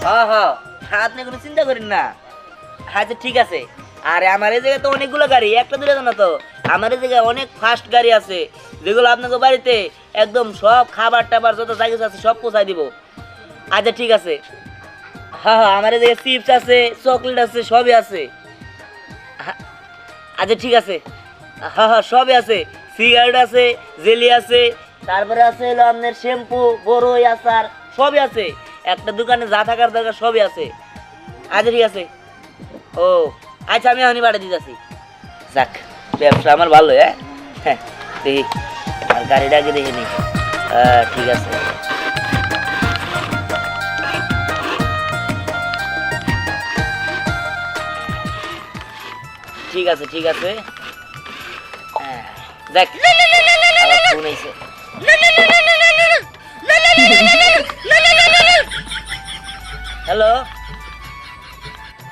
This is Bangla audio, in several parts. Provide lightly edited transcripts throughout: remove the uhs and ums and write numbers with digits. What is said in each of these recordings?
হ্যাঁ হ্যাঁ, আপনি কোনো চিন্তা করেন না। আচ্ছা ঠিক আছে। আরে আমার এই জায়গায় তো অনেকগুলো গাড়ি, একটা দুটো না তো, আমার এই জায়গায় অনেক ফাস্ট গাড়ি আছে যেগুলো আপনাকে বাড়িতে একদম সব খাবার টাবার যত যা কিছু আছে সব পৌঁছায় দিব। আচ্ছা ঠিক আছে। হ্যাঁ হ্যাঁ, আমার এই জায়গায় চিপস আছে, চকলেট আছে, সবই আছে। আচ্ছা ঠিক আছে। হ্যাঁ হ্যাঁ, সবই আছে। সিগারেট আছে, জেলি আছে, তারপরে আছে হলো আপনার শ্যাম্পু, বড়ই, আচার, সবই আছে। একটা দোকানে যা থাকার দরকার সবই আছে। আচ্ছা ঠিক আছে। ও আচ্ছা, আমি এখনই পাঠিয়ে দিতেছি। যাক, ব্যবসা আমার ভালো। হ্যাঁ হ্যাঁ, দেখি আর গাড়িটা আগে দেখে নি। ঠিক আছে। ঠিক আছে ঠিক আছে। দেখ, আবার ফোন আইছে। হ্যালো,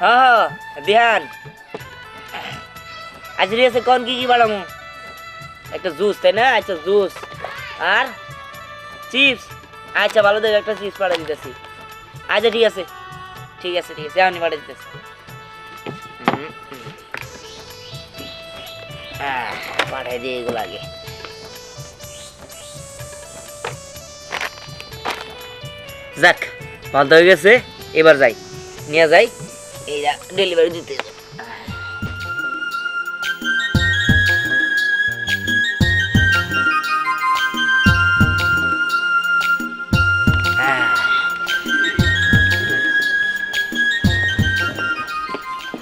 হ্যাঁ হ্যাঁ দিহান। আচ্ছা ঠিক আছে, কোন কি কি বাড়ামো? একটা জুস, তাই না? আচ্ছা জুস আর চিপস। আচ্ছা ভালো, দেখ একটা চিপস পাঠিয়ে দিতেছি। আচ্ছা ঠিক আছে ঠিক আছে ঠিক আছে, আমি পাঠিয়ে দিতেছি। পাঠাই দিয়ে এগুলো আগে। যাক, ভালো হয়ে গেছে। এবার যাই, নিয়ে যাই, এইটা ডেলিভারি দিতে।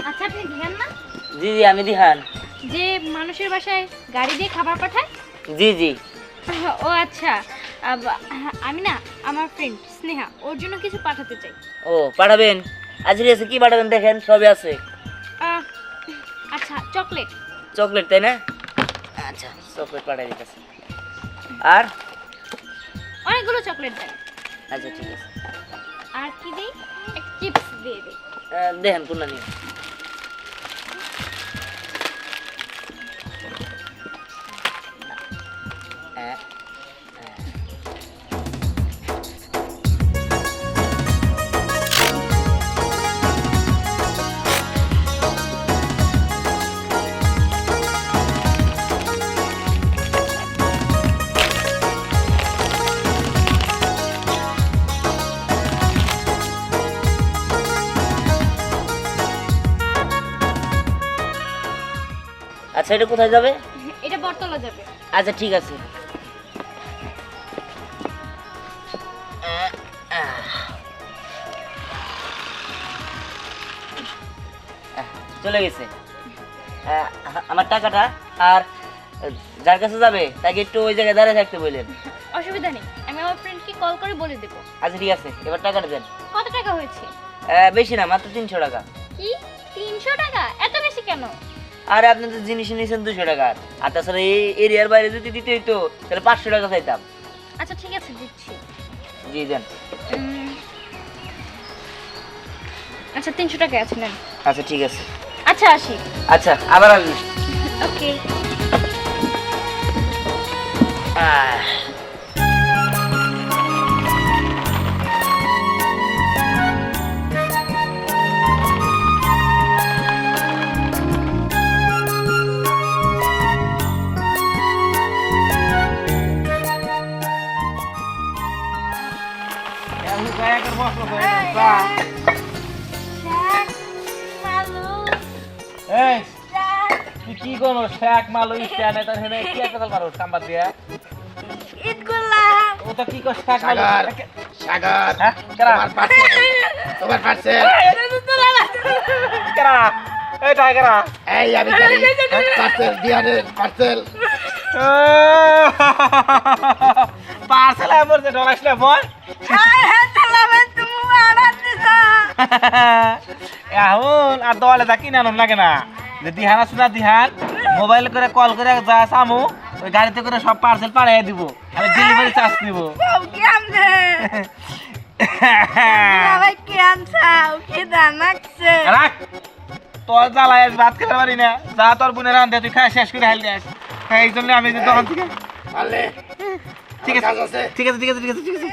আচ্ছা, আপনি দিহান না? জি জি, আমি দিহান। যে মানুষের বাসায় গাড়ি দিয়ে খাবার পাঠায়? জি জি। ও আচ্ছা, আমি না আমার ফ্রেন্ড স্নেহা, ওর জন্য কিছু পাঠাতে চাই। ও পাঠাবেন? আচ্ছা ঠিক আছে, কি পাঠাবেন দেখেন, সবই আছে। আচ্ছা, চকলেট। চকলেট, তাই না? আচ্ছা চকলেট পাঠাই দিতেছি। আর অনেকগুলো চকলেট দেন। আচ্ছা ঠিক আছে। আর কি দিই? একটা চিপস দিয়ে দিই। দেখেন কোনটা নিয়ে। আচ্ছা, এটা কোথায় যাবে? এটা বটতলা যাবে। আচ্ছা ঠিক আছে। চলে গেছে। আমার টাকাটা। আর যার কাছে যাবে তাকে একটু ওই জায়গায় দাঁড়িয়ে থাকতে বললেন। অসুবিধা নেই, আমি আমার ফ্রেন্ডকে কল করে বলে দেব। আচ্ছা ঠিক আছে, এবার টাকাটা দেন। কত টাকা হয়েছে? বেশি না, মাত্র 300 টাকা। কি 300 টাকা? এত বেশি কেন? আরে আপনি তো জিনিস নিয়েছেন 200 টাকার, আর তাছাড়া এই এরিয়ার বাইরে যদি দিতে হইতো তাহলে 500 টাকা চাইতাম। আচ্ছা ঠিক আছে, দিচ্ছি। জি দেন। আচ্ছা 300 টাকা আছে, নেন। আচ্ছা ঠিক আছে। আচ্ছা আসি। আচ্ছা, আবার আসবি। ওকে। তুই কি করো? শেখ মালু স্ট্যান্ডে তার হেনে কি একটা পারো কাম্বার দিয়া ইটগুলা ও তো কি কর শেখ মালু সাগর হ্যাঁ তোমার পার্সেল কেরা এই টাইগারা এই আমি জানি পার্সেল দিয়ানের পার্সেল পার্সেল আমার যে ডলাইছ না বল এখন আর দলে থাকি না লাগে না যে দিহান আছে না, দিহান মোবাইল করে কল করে যা সামু ওই গাড়িতে করে সব পার্সেল পাঠিয়ে দিব, আমি ডেলিভারি চার্জ নিব। রাখ, তোর জ্বালায় আজ ভাত খেতে পারি না, যা তোর বোনের রান্ধে তুই খাই শেষ করে হাইল দেখ। এই জন্য আমি যে দোকান থেকে ঠিক আছে ঠিক আছে ঠিক আছে ঠিক আছে ঠিক আছে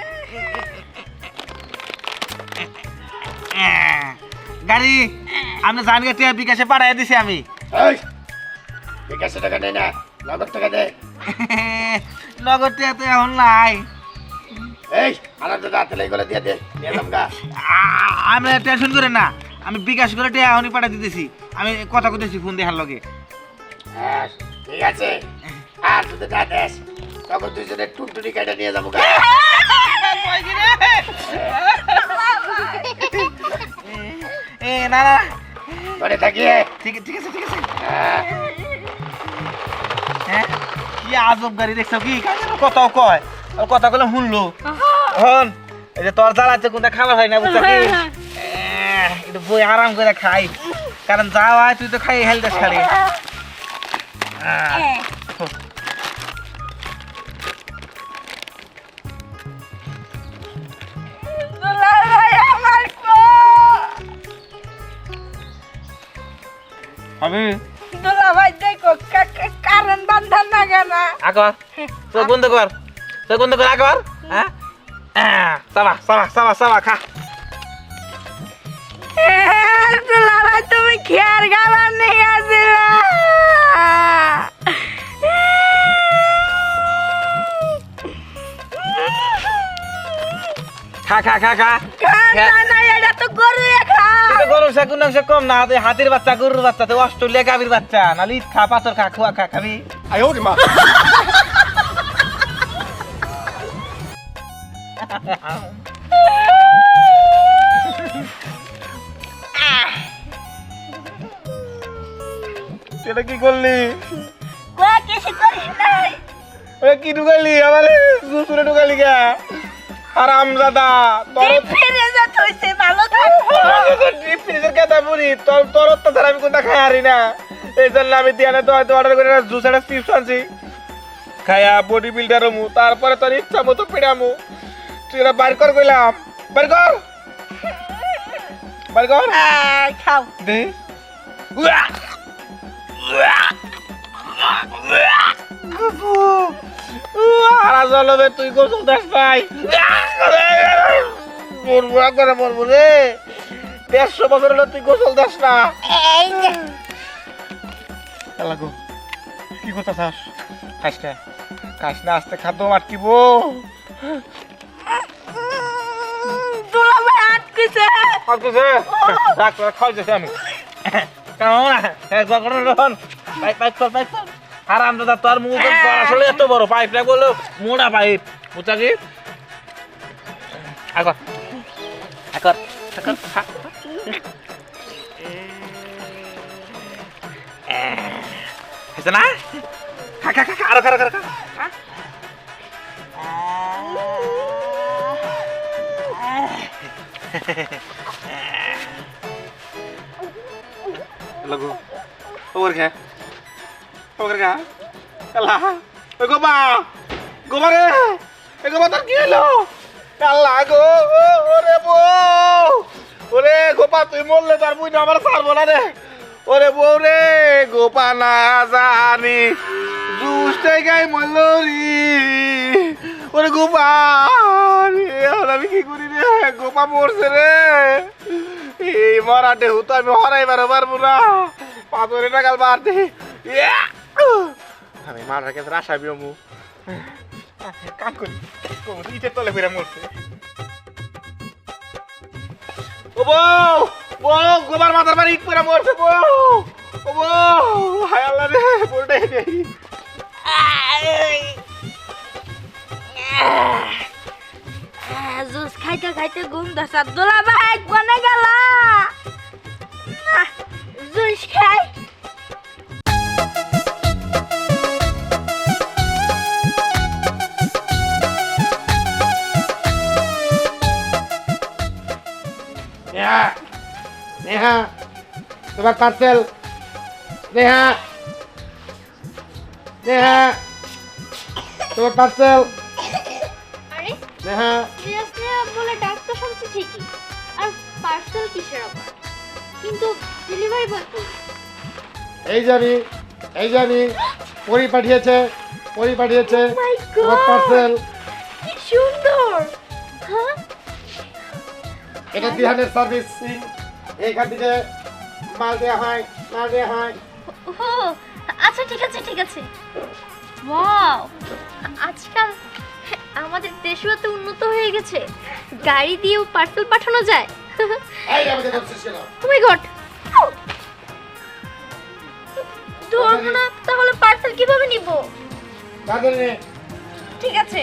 গাড়ি আপনি জানগে টিয়া বিকাশে পাঠাই দিছি আমি। এই বিকাশে টাকা নেই না, নগদ টাকা দে। নগদ টিয়া তো এখন নাই। এই আনন্দ দা তাহলে এগুলো দিয়ে দে, নিয়ে যাম গা। আমি টেনশন করে না, আমি বিকাশ করে টিয়া এখনই পাঠাই দিতেছি। আমি কথা কইতেছি ফোন দেখার লগে। হ্যাঁ ঠিক আছে, আর যদি না দেস তখন দুইজনে টুনটুনি কাটা নিয়ে যাবো গা। এ না না ঘরে থাকিয়ে ঠিক ঠিক আছে ঠিক আছে। হ্যাঁ হ্যাঁ কি আজব গাড়ি দেখছো কি কথাও কয় আর কথা কলে শুনলো হন এই যে তোর জ্বালাতে কোনটা খাবার হয় না বুঝছো কি একটু বই আরাম করে খাই কারণ যা হয় তুই তো খাই হেলতে ছাড়ি আমি দুলাভাই দেখো কারণ বান্ধা না কেন আগর তো বন্ধ কর আগর হ্যাঁ সাবা সাবা সাবা সাবা খা দুলাভাই তুমি খেয়ার গাবার নিয়ে আসিলা খা খা খা খা না এটা তো গরু খা গরুর শাকুন অংশ কম না হাতির বাচ্চা গরুর বাচ্চা তো অস্ট্রেলিয়া গাভীর বাচ্চা নাহলে ইট খা পাথর খা খোয়া খা খাবি এটা কি করলি কিছু করিস নাই কি ঢুকাইলি আমার জুসুরে ঢুকাইলি গা হারাম দাদা তোর ফিরে যা তুইছে ভালো থাক ডিপ ফ্রিজের কেদা পুরি তোর অত্যাচার আমি কোনটা খাই হারি না এই জন্য আমি দিয়ানে তো হয়তো অর্ডার করে জুস একটা চিপস আনছি খায়া বডি বিল্ডার মু তারপরে তোর ইচ্ছা মতো পিড়ামু তুই এটা বাইর কর কইলাম বাইর কর খাও দে হারা জলবে তুই গোসল দাস ভাই মরবো একবারে মরবো রে 150 বছর হলো তুই গোসল দাস না লাগো কি কথা চাস খাস না আস্তে খাদ্য আটকিব দুলাভাই আটকেছে ডাক্তার খাওয়াইতেছি আমি কেমন রহন পাইপ চল আরাম দাদা তোর মুখ আসলে এত বড় পাইপটা বললো মোড়া পাইপ বুঝা কি আগর না খা খা খা আরো খা লাগো ওর খা আল্লাহ ওই গোবা রে এই গোবা তোর কি হলো আল্লাহ গো ওরে গোপা তুই মরলে তার বুঝ আমার ছাড়বো না রে ওরে বউ রে গোপা না জানি দুষ্টে গাই মল্লরি ওরে গোপা আমি কি করি রে গোপা মরছে রে এই মরা দেহু তো আমি হরাইবার পারবো না পাথরে টাকাল বাড়তে আমি মারার কাছে আসাবি মু কাম করি ইটের তলে ফিরে মরছে ও বউ গোবার মাথার বাড়ি ইট ফিরে মরছে বউ হায় আল্লাহ রে বলটাই নেই জুস খাইতে খাইতে ঘুম ধরছে দুলাভাই কোনে গেলা জুস খাই নেহা তোমার পার্সেল নেহা তোমার পার্সেল আরে নেহা স্নেহা বলে ডাক তো শুনছি ঠিকই আর পার্সেল কিসের আবার কিন্তু ডেলিভারি বয় এই জানি পরি পাঠিয়েছে my তোমার God! পার্সেল কি সুন্দর হ্যাঁ এটা দিহানের সার্ভিস। এইখান থেকে মাল দেওয়া হয়, মাল দেওয়া হয়। ও আচ্ছা ঠিক আছে ঠিক আছে। ওয়াও, আজকাল আমাদের দেশও এত উন্নত হয়ে গেছে, গাড়ি দিয়েও পার্সেল পাঠানো যায়। এই আমাকে ধরছিস কেন? ও মাই গড, ধরবো না তাহলে পার্সেল কিভাবে নিব? তাদের নে। ঠিক আছে।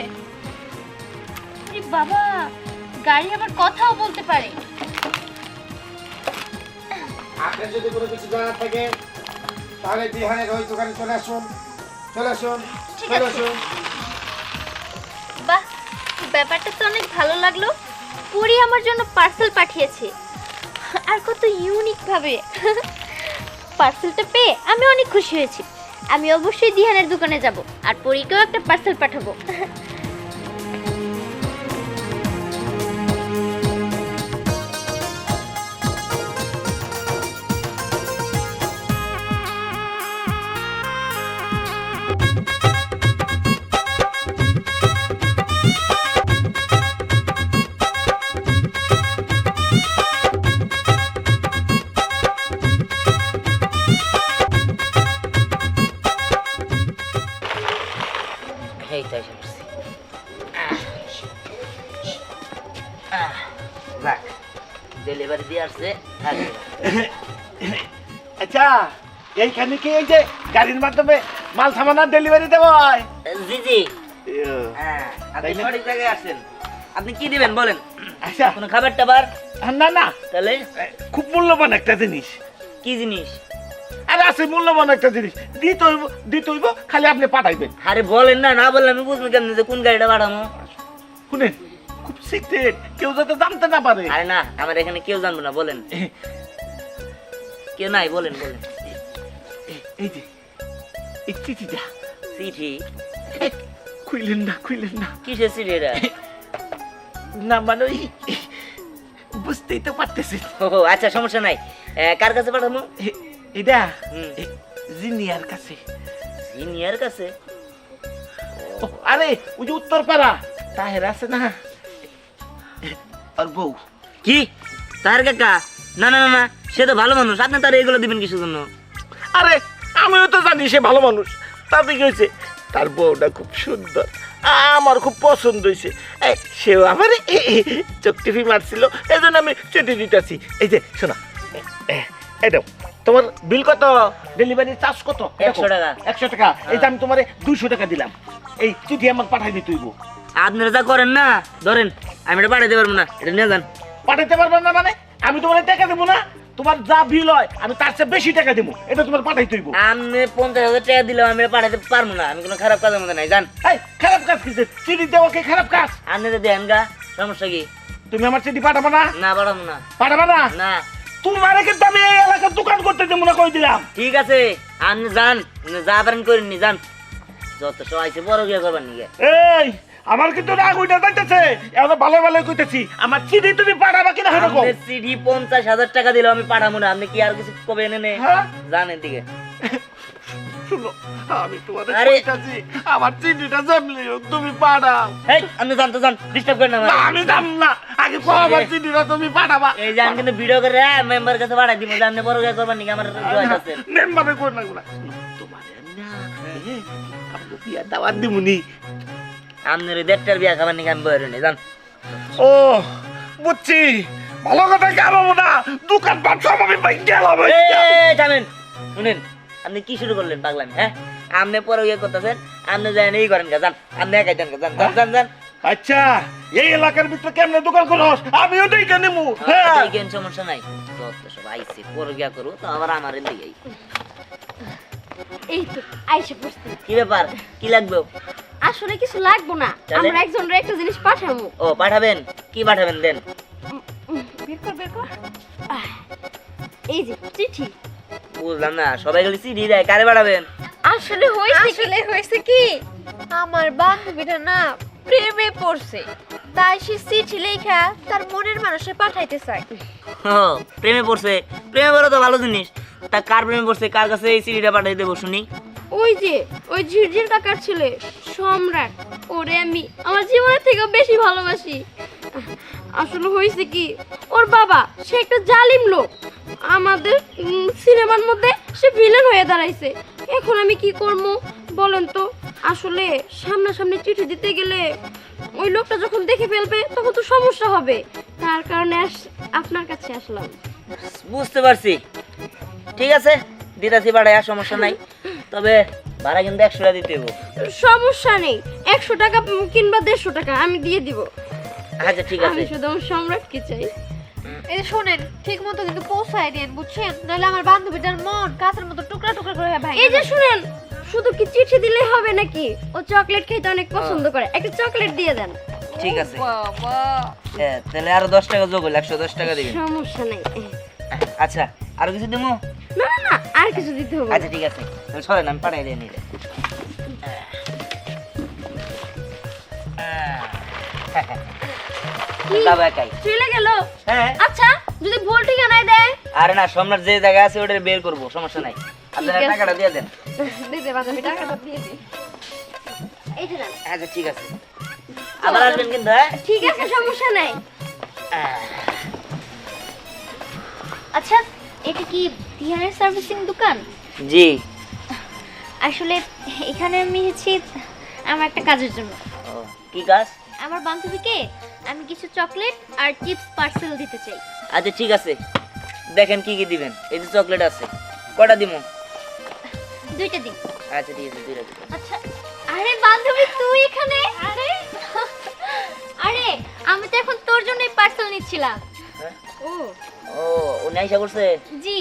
আরে বাবা, গাড়ি আবার কথাও বলতে পারে। আপনার যদি কোনো কিছু জানার থাকে তাহলে দিহানের ওই দোকানে চলে আসুন, চলে আসুন, ঠিক চলে আছে। আসুন। বাহ, ব্যাপারটা তো অনেক ভালো লাগলো। পুরি আমার জন্য পার্সেল পাঠিয়েছে, আর কত ইউনিক ভাবে। পার্সেলটা পেয়ে আমি অনেক খুশি হয়েছি। আমি অবশ্যই দিহানের দোকানে যাব আর পুরীকেও একটা পার্সেল পাঠাবো। এই তো এসে পড়ছি। যাক, ডেলিভারি দিয়ে আসছে। আচ্ছা এইখানে কি এই যে গাড়ির মাধ্যমে মাল সামানা ডেলিভারি দেওয়া হয়? জি জি, ইয়ো। হ্যাঁ, আপনি তাই না? সঠিক জায়গায় আসছেন। আপনি কি দিবেন বলেন? আচ্ছা কোনো খাবার টাবার? না না, তাহলে খুব মূল্যবান একটা জিনিস। কি জিনিস? আরে আছে মূল্যবান একটা জিনিস, দিতে হইব, খালি আপনি পাঠাইবেন। আরে বলেন না, না বললে আমি বুঝবো কেমন যে কোন গাড়িটা পাঠাবো? শুনেন, খুব সিক্রেট, কেউ যাতে জানতে না পারে। আরে না, আমার এখানে কেউ জানবো না, বলেন। কেউ নাই, বলেন বলেন। এই যে এই চিঠিটা চিঠি? খুইলেন না, খুইলেন না। কিসের চিঠি এটা? না মানে ওই বুঝতেই তো পারতেছি। ও আচ্ছা, সমস্যা নাই। কার কাছে পাঠাবো? এটা হুম। জিনিয়ার কাছে। সিনিয়র কাছে? ও, আরে ওই যে উত্তরপাড়া তাহের আছে না, আর বউ। কি তার কাকা? না না না না, সে তো ভালো মানুষ, আপনি তার এগুলো দিবেন কিসের জন্য? আরে আমিও তো জানি সে ভালো মানুষ, তাতে কি হয়েছে, তার বউটা খুব সুন্দর, আমার খুব পছন্দ হয়েছে। সেও আমার চোখ টিভি মারছিল, এই জন্য আমি চিঠি দিতেছি। এই যে শোনা, এটা তোমার বিল কত, ডেলিভারি চার্জ কত? 100 টাকা। 100 টাকা। এই যে আমি তোমার 200 টাকা দিলাম, এই চিঠি আমাকে পাঠাই দিতে হইব। আপনারা যা করেন না, ধরেন আমি এটা পাঠাতে পারবো না, এটা নিয়ে যান। পাঠাতে পারবেন না মানে? আমি তোমার টাকা দেবো না, তোমার যা বিল হয় আমি তার চেয়ে বেশি টাকা দেবো, এটা তোমার পাঠাইতে হইব। আপনি 50,000 টাকা দিলেও আমি এটা পাঠাতে পারবো না, আমি কোনো খারাপ কাজের মধ্যে নাই, যান। এই খারাপ কাজ কিসের? চিঠি দেওয়া কি খারাপ কাজ? আপনি তো দেন গা, সমস্যা কি? তুমি আমার চিঠি পাঠাবো না? না, পাঠাবো না। পাঠাবো না? না, তোমার কিন্তু আমি এই এলাকার দোকান করতে দেবো না, কই দিলাম। ঠিক আছে, আপনি যান, আপনি যা পারেন করেননি, যান। যত সব আইসে বড় গিয়ে করবার নিগে। এই আমার কিন্তু রাগ উইটা যাইতেছে, এখন ভালো ভালো কইতেছি, আমার চিঠি তুমি পাঠাবা কিনা এরকম? আপনার সিডি 50,000 টাকা দিলেও আমি পাঠাবো না, আপনি কি আর কিছু কবে এনে হ্যাঁ? যান এদিকে। শুনো, আমি তোমার আরে- কইতাছি, আমার চিঠিটা জমলি তুমি পাঠাও। হেই, আপনি যান তো, যান, ডিস্টার্ব করেন না না, আমারে। আমি জান না, আগে কো আমার চিঠিটা তুমি পাঠাবা। এই যে আমি কিন্তু ভিডিও করে মেম্বার কাছে পাঠাই দিব, যে আপনি বড় গিয়ে করবার নিগে আমার জয় আছেন। মেম্বারে কোন না তোমার না আমি বিয়া দাওয়াত দিমুনি। আপনার ওই 1.5টার বিয়া খাবার নিগে আমি বইরে নেই, যান। ও বুঝছি, ভালো কথা খাবো না, দোকান পাট সব আমি পাই গেলাম। এই, থামেন, শুনেন, আপনি কি শুরু করলেন পাগলামি? হ্যাঁ, আপনি পরে ইয়ে করতেছেন, আপনি যান এই করেন গা, যান, আপনি একাই যান গা, যান যান যান যান। আচ্ছা এই এলাকার ভিতরে কেমনে দোকান করস, আমিও দেখে নেবো। হ্যাঁ দেখেন, সমস্যা নাই, যত সব আইসে পরে গিয়া করু, তো আবার আমার দিকে। এই তো আইসা পড়ছি। কি ব্যাপার, কি লাগবে? আসলে কিছু লাগবো না, তাহলে? আমরা একজনের একটা জিনিস পাঠাবো। ও পাঠাবেন, কি পাঠাবেন দেন? বের কর বের কর। এই যে চিঠি। বুঝলাম না, সবাই গেলে সিডি দেয়, কারে পাঠাবেন? আসলে হয়েছে কি, আমার বান্ধবীটা না প্রেমে পড়ছে, তাই সে চিঠি লেখা তার মনের মানুষে পাঠাইতে চায়। ও প্রেমে পড়ছে, প্রেমে পড়া তো ভালো জিনিস। তা কার প্রেমে পড়ছে, কার কাছে এই সিডিটা পাঠাই দেবো শুনি? ওই ঝিরঝির কাকার ছেলে সম্রাট, ওরে আমি আমার জীবনের থেকে বেশি ভালোবাসি। আসলে হয়েছে কি, ওর বাবা সে একটা জালিম লোক, আমাদের সিনেমার মধ্যে সে ভিলেন হয়ে দাঁড়াইছে। এখন আমি কি করবো বলেন তো? আসলে সামনাসামনি চিঠি দিতে গেলে ওই লোকটা যখন দেখে ফেলবে তখন তো সমস্যা হবে, তার কারণে আপনার কাছে আসলাম। বুঝতে পারছি, ঠিক আছে দিতাছি ভাড়ায়, আর সমস্যা নাই। তবে ভাড়া কিন্তু 100 টাকা দিতে হইব। সমস্যা নেই, 100 টাকা কিংবা 150 টাকা আমি দিয়ে দিব। আচ্ছা ঠিক আছে। আমি শুধু আমার সম্রাটকে চাই। এই যে শোনেন, ঠিক মতো কিন্তু পৌঁছায় দেন, বুঝছেন? নাহলে আমার বান্ধবীটার মন কাঁচের মতো টুকরা টুকরা করে ভাই। এই যে শুনেন, শুধু কি চিঠি দিলেই হবে নাকি? ও চকলেট খেতে অনেক পছন্দ করে, একটা চকলেট দিয়ে দেন। ঠিক আছে, বাবা, হ্যাঁ তাহলে আরো 10 টাকা যোগ হইল, 110 টাকা দিবেন। সমস্যা নেই। আচ্ছা আর কিছু দেবো? না না না, আর কিছু দিতে হবে না। আচ্ছা ঠিক আছে, তাহলে সরেন আমি পাঠাই দিয়ে নিলে। কি? বাবা একাই। চলে গেল? হ্যাঁ। আচ্ছা যদি ভুল ঠিকানায় দেয়? আরে না, সম্রাট যে জায়গায় আছে ওটা বের করবো, সমস্যা নাই। আপনারা ঠিক আছে। টাকাটা দিয়ে দেন। দিতে বান্ধবী টাকাটা দিয়ে দিই। এই যে নেন। আচ্ছা ঠিক আছে, আবার আসবেন কিন্তু। হ্যাঁ ঠিক আছে, সমস্যা নাই। আচ্ছা, এটা কি টিয়ারের সার্ভিসিং দোকান? জি। আসলে এখানে আমি এসেছি আমার একটা কাজের জন্য। ও, কি কাজ? আমার বান্ধবীকে আমি কিছু চকলেট আর চিপস পার্সেল দিতে চাই। আচ্ছা ঠিক আছে, দেখেন কি কি দিবেন। এই যে চকলেট আছে, কটা দিমু? 2টা দিন। আচ্ছা ঠিক আছে, 2টা দিবেন। আচ্ছা, আরে বান্ধবী তুই এখানে? আরে আরে আমি তো এখন তোর জন্যই পার্সেল নিচ্ছিলাম। হ্যাঁ? ও ও, উনি আইসা করছে? জি।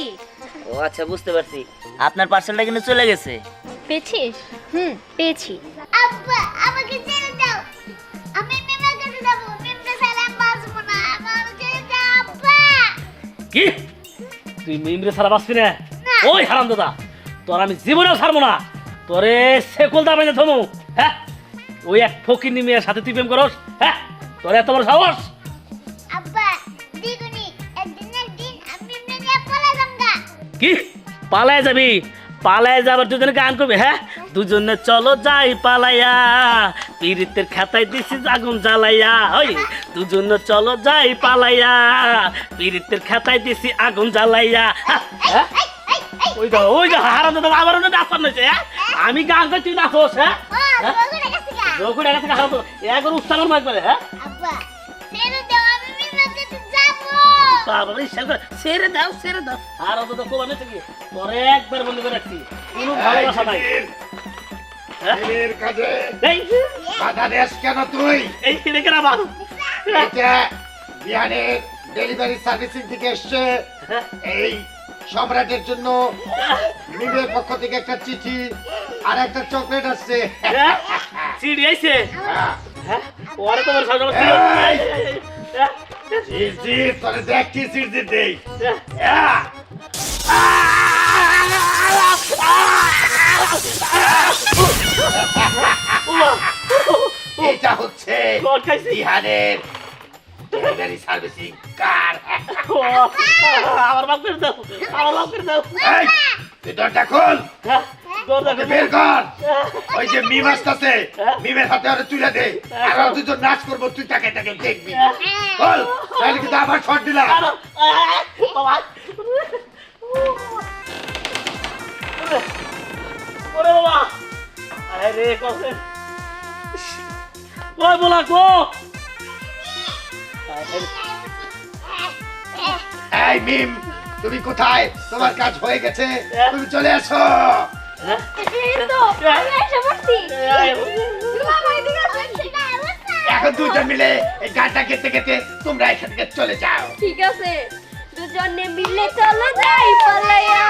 ও আচ্ছা, বুঝতে পারছি। আপনার পার্সেলটা কিন্তু চলে গেছে। পেয়েছিস? পেয়েছি। আব্বা আমাকে ছেড়ে দাও, আমি মিমের কাছে যাবো, মিমকে ছাড়া আমি বাঁচবো না, আমার ছেড়ে দাও আব্বা। কি তুই মিমরে ছাড়া বাঁচবি না? ওই হারাম দাদা, তোর আমি জীবনেও ছাড়বো না। তোরে সেকুল দামে না থমু। হ্যাঁ, ওই এক ফকির মেয়ের সাথে তুই প্রেম করস? হ্যাঁ, তোর এত বড় সাহস? আব্বা দ্বিগুণী, একদিন আমি মিমকে নিয়ে পলা যামগা। কি পালায় যাবি? পালায় যাবার দুজনে গান করবে? হ্যাঁ, দুজনে চলো যাই পালাইয়া, পীড়িতের খাতায় দিছি আগুন জ্বালাইয়া। ওই দুজনে চলো যাই পালাইয়া, পীড়িতের খাতায় দিছি আগুন জ্বালাইয়া। হ্যাঁ, ওই দা হারাম দাদা আমার নাচার নইছে। হ্যাঁ, আমি গান করছি, তুই নাচোস? হ্যাঁ, বগুড়া গেছে গা। যখন একা থেকে হারাম দাদা একবার উচ্চারণ একবারে। হ্যাঁ, আব্বা ছেড়ে দাও, আমি মিমের কাছে যাবো। বাবা ছেড়ে দাও, ছেড়ে দাও। আর অত তো কোবা নেছে কি, তোরে একবার বন্ধ করে রাখছি, কোনো ভালোবাসা নাই। হ্যাঁ? মিমের কাজে এই বাধা দেস কেন তুই? এই রেখে না বাবা। এটা বিহানের ডেলিভারি সার্ভিসিং থেকে এসছে। এই সম্রাটের জন্য মিমের পক্ষ থেকে একটা চিঠি আর একটা চকলেট আসছে। হ্যাঁ? চিড়ি আইছে? হ্যাঁ। হ্যাঁ? ওরে তোমার সামনে আমার ছিল। এই! জিস জিস, তোরে দেখ কি চিঠি দিতে। হ্যাঁ। এটা হচ্ছে কোন খাইছি? বিহানের ডেলিভারি সার্ভিসিং কার। আমার বাপ করে দাও, আমার বাপ করে দাও। এই, তুই দরজা খোল, হ্যাঁ? দরজা ওকে খুলে বের কর। ওই যে মিম আসতেছে, মিমের হাতে ওরে তুলে দে, আর ওরা দুজন নাচ করবো, তুই তাকে তাকে দেখবি। বল, তাহলে কিন্তু আবার শট দিলাম। বাবা। ওরে বাবা, আরে কসে ওই বলা কো। এই মিম, তুমি কোথায়? তোমার কাজ হয়ে গেছে, তুমি চলে আসো। এই তো আমি এসে পড়ছি। বাবা এদিকে আসেন। এখন দুজন মিলে এই গানটা গেতে গেতে তোমরা এখান থেকে চলে যাও। ঠিক আছে, দুজনে মিলে চলো যাই পালাইয়া,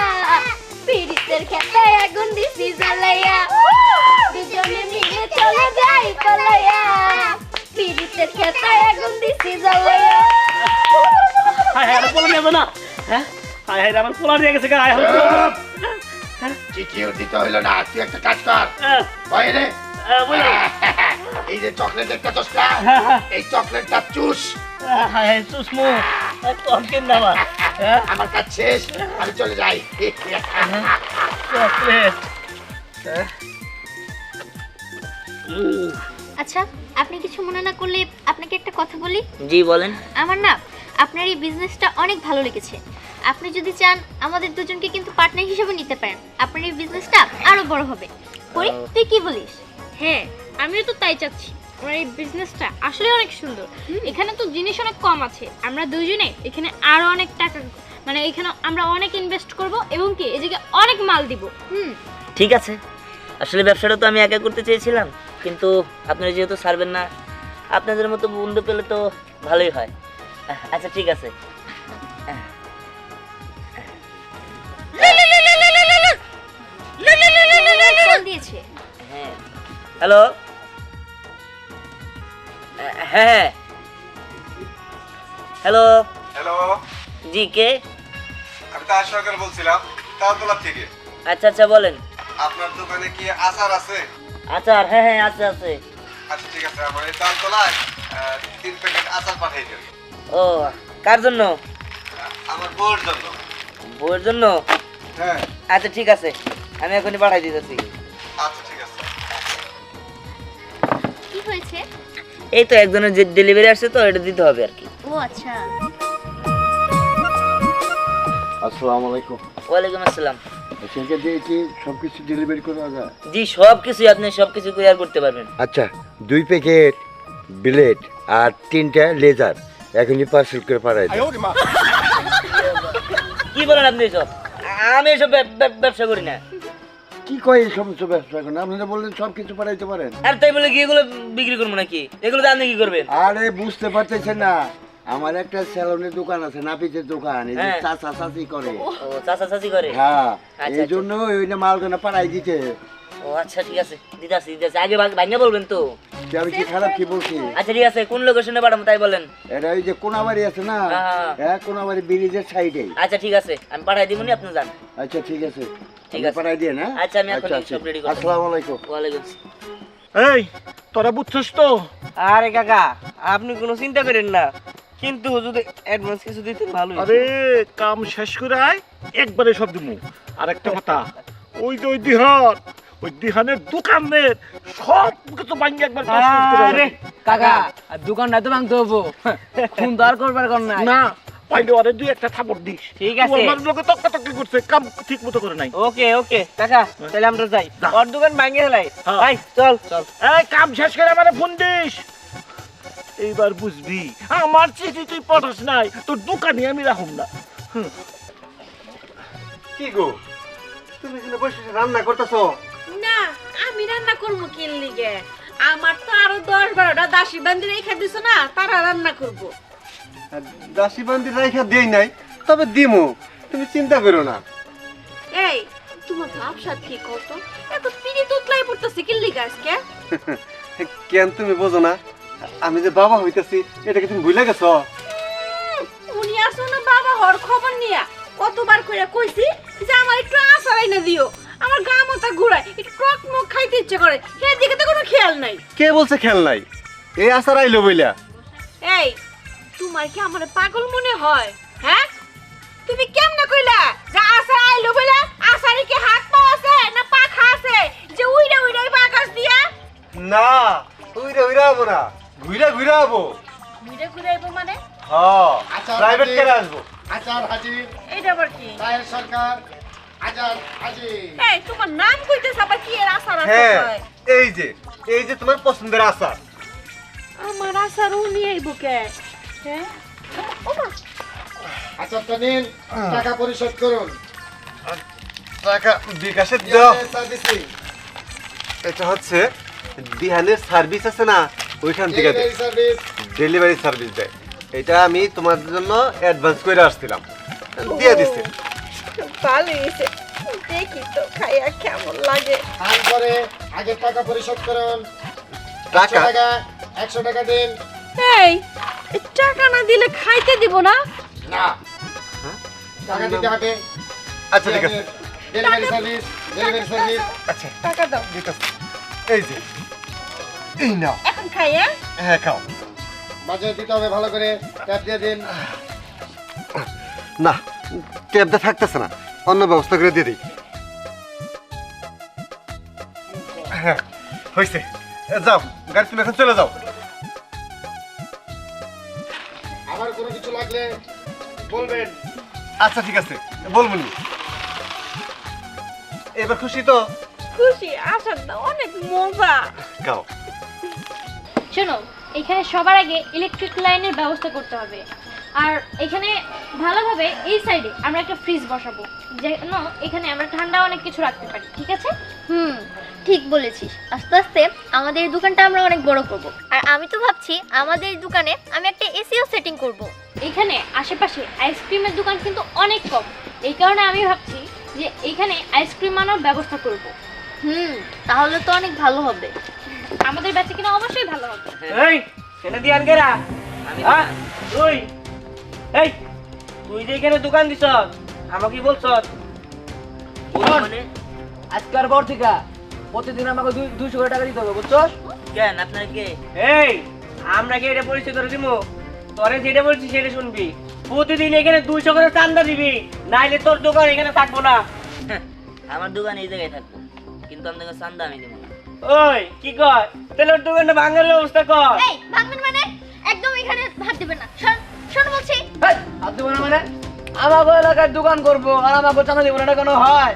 পীড়িতের খেতায় আগুন দিছি জ্বালাইয়া। দুজনে মিলে চলো যাই পালাইয়া, পীড়িতের খেতায় আগুন দিছি জ্বালাইয়া। হায় হায়, আমার পোলা নিয়ে যাবো না। হ্যাঁ, হায় হায়, আমার পোলা নিয়ে গেছে গা। চুপ! চিঠিও দিতে হইলো না, তুই একটা কাজ কর। বাইরে এই যে চকলেট একটা দশটা, এই চকলেটটা চুষ। হায় হায়, সুসমু কনকেন দাবা। আমার কাজ শেষ, আমি চলে যাই। চকলেট। আচ্ছা, আপনি কিছু মনে না করলে আপনাকে একটা কথা বলি। জি বলেন। আমার না আপনার এই বিজনেসটা অনেক ভালো লেগেছে। আপনি যদি চান আমাদের দুজনকে কিন্তু পার্টনার হিসেবে নিতে পারেন। আপনার এই বিজনেসটা আরো বড় হবে। করি, তুই কি বলিস? হ্যাঁ, আমিও তো তাই চাচ্ছি। আমার এই বিজনেসটা আসলে অনেক সুন্দর। এখানে তো জিনিস অনেক কম আছে। আমরা দুজনে এখানে আরো অনেক টাকা, মানে এখানে আমরা অনেক ইনভেস্ট করব এবং কি এদিকে অনেক মাল দিব। ঠিক আছে, আসলে ব্যবসাটা তো আমি একা করতে চেয়েছিলাম, কিন্তু আপনারা যেহেতু ছাড়বেন না, আপনাদের মতো বন্ধু পেলে তো ভালোই হয়। আচ্ছা ঠিক আছে। ফোন দিয়েছে। হ্যাঁ, হ্যালো। হ্যাঁ, হ্যালো। হ্যালো, জি, কে? আমি তার সরকার বলছিলাম, তালতলা থেকে। আচ্ছা আচ্ছা, বলেন। আপনার দোকানে কি আচার আছে? আচার? হ্যাঁ হ্যাঁ, আছে আছে। আচ্ছা ঠিক আছে, আমার এই তালতলায় 3 প্যাকেট আচার পাঠিয়ে দেন। ও, কার জন্য? আমার বউর জন্য। বউয়ের জন্য? হ্যাঁ। আচ্ছা ঠিক আছে, আমি এখনই পাঠাই দিতেছি। আচ্ছা ঠিক আছে। কি হয়েছে? এই তো একজনের যে ডেলিভারি আসছে, তো এটা দিতে হবে আর কি। ও আচ্ছা। আসসালামু আলাইকুম। ওয়ালাইকুম আসসালাম। সেখান থেকে কি সবকিছু ডেলিভারি করা যায়? জি, সব কিছুই আপনি সব কিছু ক্লিয়ার করতে পারবেন। আচ্ছা, 2 প্যাকেট ব্লেড আর 3টা লেজার এখনই পার্সেল করে পাঠাই দিন। কি বলেন আপনি এসব? আমি এসব ব্যবসা করি না। কি কয় এই সমস্ত ব্যবসা এখন? আপনারা বললেন সব কিছু পাঠাইতে পারেন। আর তাই বলে কি এগুলো বিক্রি করবো নাকি? এগুলো তো আপনি কি করবেন? আরে বুঝতে পারতেছেন না, আমার একটা সেলুনের দোকান আছে, নাপিতের দোকান, এই যে হ্যাঁ। চাচা চাচি করে। ও, চাচা চাচি করে? হ্যাঁ, আচ্ছা, এই জন্য ওইটা মালখানা পাঠাই দিতে। ও আচ্ছা ঠিক আছে, দিদাসি দিদাসি। আগে ভাঙিয়ে বলবেন তো। যে আমি কি খারাপ কি বলছি? আচ্ছা ঠিক আছে, কোন লোকেশনে পাঠাবো তাই বলেন। এটা ওই যে কোনাবাড়ি আছে না, হ্যাঁ। হ্যাঁ কোনাবাড়ি ব্রিজের সাইডে। আচ্ছা ঠিক আছে, আমি পাঠাই দিব নি, আপনি যান। আচ্ছা ঠিক আছে, ঠিক আপনি আছে। পাঠাই দিয়ে না। আচ্ছা, আমি এখনই সব ready করে দেব। আসসালামু আলাইকুম। ওয়ালাইকুম। এই তোরা বুঝছিস তো? আরে কাকা, আপনি কোনো চিন্তা করেন না, কিন্তু যদি অ্যাডভান্স কিছু দিতেন ভালো আরে কাম শেষ করে আয়, একবারে সব দিমু। আর একটা কথা, ওই যে ওই দিহানের দোকানের সব কিছু ভাঙিয়ে একবার বাস করে আরে কাকা, আর দোকানটা তো ভাঙতে হবো, সুন্দর করবার কর না। না পাইলে ওরে 2-1টা থাপড় দিস। ঠিক আছে। আমার লোকে তক্কাতক্কি করছে, কাম ঠিক মতো করে নাই। ওকে ওকে কাকা, তাহলে আমরা যাই, ওর দোকান ভাঙিয়ে ফেলাই। হ্যাঁ। ভাই চল চল। এই কাম শেষ করে আমারে ফোন দিস। এইবার বুঝবি আমার চিঠি তুই পাঠাস নাই, তোর দোকানে আমি রাখুম না। কি গো, তুমি এখানে বসে রান্না করতেছো? না, আমি রান্না করবো কি লিগে? আমার তো আরো 10-12টা দাসী বান্দি রেখে দিছো না, তারা রান্না করবো। দাসী বান্দি রাইখা দেই নাই, তবে দিমু, তুমি চিন্তা করো না। এই, তোমার ভাবসাব কি কত? এত পিড়ি তুতলাই পড়তেছে কি লিগে আজকে? কেন তুমি বোঝো না, আমি যে বাবা হইতাছি এটা কি তুমি ভুলে গেছো? উনি আসো না বাবা হর খবর নিয়া, কতবার কইরা কইছি যে আমার একটু আচার আইনা দিও। আমার গা মাথা ঘুরায়, একটু টক মুখ খাইতে ইচ্ছে করে, সেদিকে তো কোনো খেয়াল নাই। কে বলছে খেয়াল নাই? এই আসার আইলো বইলা। এই, তোমার কি আমার পাগল মনে হয়? হ্যাঁ, তুমি কেমনে কইলা যে আচার আইলো বলে? আচারে কি হাত পা আছে না পাখা আছে যে উইড়া উইড়াই বাগাস দিয়া? না, উইরা উইরা হবো না, ঘুরা ঘুরা হবো। উইড়া ঘুরাইবো মানে? হ্যাঁ, আচ্ছা, প্রাইভেট আপনি- করে আসবো। আচার হাজির, এইটা আবার কি? রায়ের সরকার আচার হাজির। এই, তোমার নাম কইতেছ আবার কি এর আচার আছে? হ্যাঁ, কয়? এই যে তোমার পছন্দের আচার। আমার আচার উনি আইবো কে? হ্যাঁ, ওমা, আচারটা নিন, টাকা পরিশোধ করুন। টাকা বিকাশে দাও। সার্ভিসিং, এটা হচ্ছে দিহানের সার্ভিস আছে না, ওইখান থেকে দেয়, ডেলিভারি সার্ভিস। ডেলিভারি সার্ভিস দেয়। এটা আমি তোমাদের জন্য অ্যাডভান্স করে আসছিলাম, দিয়ে দিচ্ছে। ভালোই হয়েছে। দেখি তো খাইয়া কেমন লাগে। খান করে আগে টাকা পরিশোধ করুন। টাকা? 100 টাকা দিন। এই, এই টাকা না দিলে খাইতে দিব না? না, টাকা দিতে হবে। আচ্ছা ঠিক আছে, ডেলিভারি সার্ভিস, ডেলিভারি সার্ভিস। আচ্ছা টাকা দাও, দিতেছি। এই যে, এই নাও। এখন খাই। হ্যাঁ, হ্যাঁ খাও। বাজারে দিতে হবে ভালো করে, ট্যাপ দিয়ে দিন। না, ট্যাবটা থাকতেছে না, অন্য ব্যবস্থা করে দিয়ে দিই। হ্যাঁ হয়েছে, যাও গাড়ি তুমি এখন চলে যাও। আবার কোনো কিছু লাগলে বলবেন। আচ্ছা ঠিক আছে, বলবো নি। এবার খুশি তো? খুশি, আসারটা অনেক মজা। গাও। শোনো, এখানে সবার আগে ইলেকট্রিক লাইনের ব্যবস্থা করতে হবে। আর এখানে ভালোভাবে এই সাইডে আমরা একটা ফ্রিজ বসাবো, যেন এখানে আমরা ঠান্ডা অনেক কিছু রাখতে পারি, ঠিক আছে? ঠিক বলেছিস। আস্তে আস্তে আমাদের এই দোকানটা আমরা অনেক বড় করব। আর আমি তো ভাবছি আমাদের এই দোকানে আমি একটা এসিও সেটিং করব। এখানে আশেপাশে আইসক্রিমের দোকান কিন্তু অনেক কম, এই কারণে আমি ভাবছি যে এখানে আইসক্রিম আনার ব্যবস্থা করব। তাহলে তো অনেক ভালো হবে। আমাদের বেচা কিনা অবশ্যই ভালো হবে। এই সেটা দিয়ে আর কেরা আমি তুই এই তুই যে এখানে দোকান দিছ আমাকে বলছ মানে আজকের পর থেকে প্রতিদিন আমাকে 200 করে টাকা দিতে হবে, বুঝছস? কেন আপনার কে? এই আমরা কি এটা পরিচয় করে দিব? তোরে যেটা বলছি সেটা শুনবি। প্রতিদিন এখানে 200 করে চান্দা দিবি, নাইলে তোর দোকান এখানে থাকবো না। আমার দোকান এই জায়গায় থাকবো, কিন্তু আপনাকে চান্দা আমি দেবো। ওই কি কয়? তাহলে ওর দোকানটা ভাঙার ব্যবস্থা কর। এই ভাঙবেন মানে? একদম এখানে হাত দিবেন না। শোন বলছি। হেই, হাত দেবো না মানে? আমাকে এলাকায় দোকান করবো আর আমাকে চাঁদা দিব না, এটা কোনো হয়?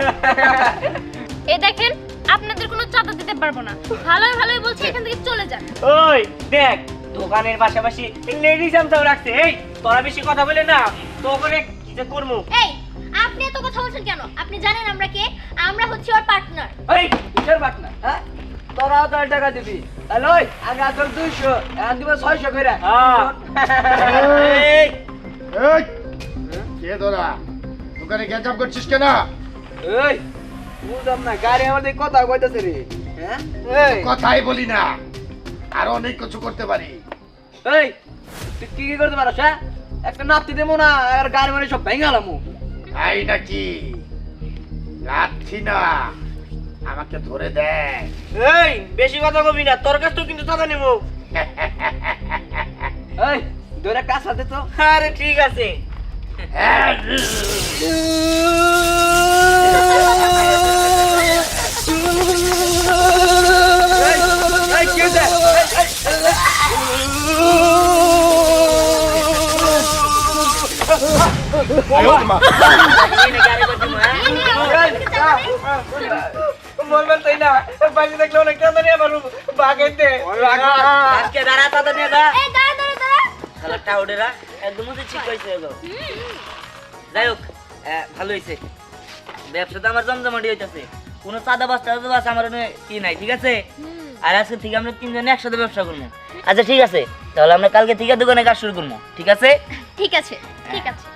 এই দেখেন, আপনাদের কোনো চাঁদা দিতে পারবো না। ভালোই ভালোই বলছি, এখান থেকে চলে যান। ওই দেখ, দোকানের পাশাপাশি লেডিস আমটাও রাখছে। এই তোরা বেশি কথা বলে না, তো ওখানে কি যে করবো? এই আপনি এত কথা বলছেন কেন? আপনি জানেন আমরা কে? আমরা হচ্ছে ওর পার্টনার। এই কিসের পার্টনার? হ্যাঁ, তোরা তো টাকা দিবি। তাহলে ওই আগে আসল 200, এখন দিবে 600 করে। এই এই, কে তোরা দোকানে গ্যাঞ্জাম করছিস কেন? এই বুঝলাম না, গাড়ি আমাদের কথা কইতাছে রে। হ্যাঁ, এই কথাই বলি না, আর অনেক কিছু করতে পারি। এই তুই কি কি করতে পারছ? হ্যাঁ, একটা নাপতি দেবো না আর গাড়ি মানে সব ভেঙে গেলাম। তাই নাকি? যাচ্ছি না, আমাকে ধরে দেখ। এই বেশি কথা কবি না, তোর কাছ তো কিন্তু চাঁদা নেবো। এই ধরে কাজ সাথে তো। আরে ঠিক আছে। এই কি হইছে? বলবেন তাই না, বাড়ি দেখলে অনেক চাঁদা নিয়ে পারবো বাগেতে। আজকে দাঁড়া চাঁদা নিয়ে দা। এই দাঁড়া। শালা টাউডেরা একদম ঠিক হয়েছে এলো। যাই হোক, ভালো হয়েছে। ব্যবসা তো আমার জমজমাটি হইতেছে, কোনো চাঁদা বাস্তা আমার কি নাই, ঠিক আছে? আর আজকে থেকে আমরা তিনজনে একসাথে ব্যবসা করবো। আচ্ছা ঠিক আছে, তাহলে আমরা কালকে থেকে দোকানে কাজ শুরু করবো, ঠিক আছে? ঠিক আছে। ঠিক আছে।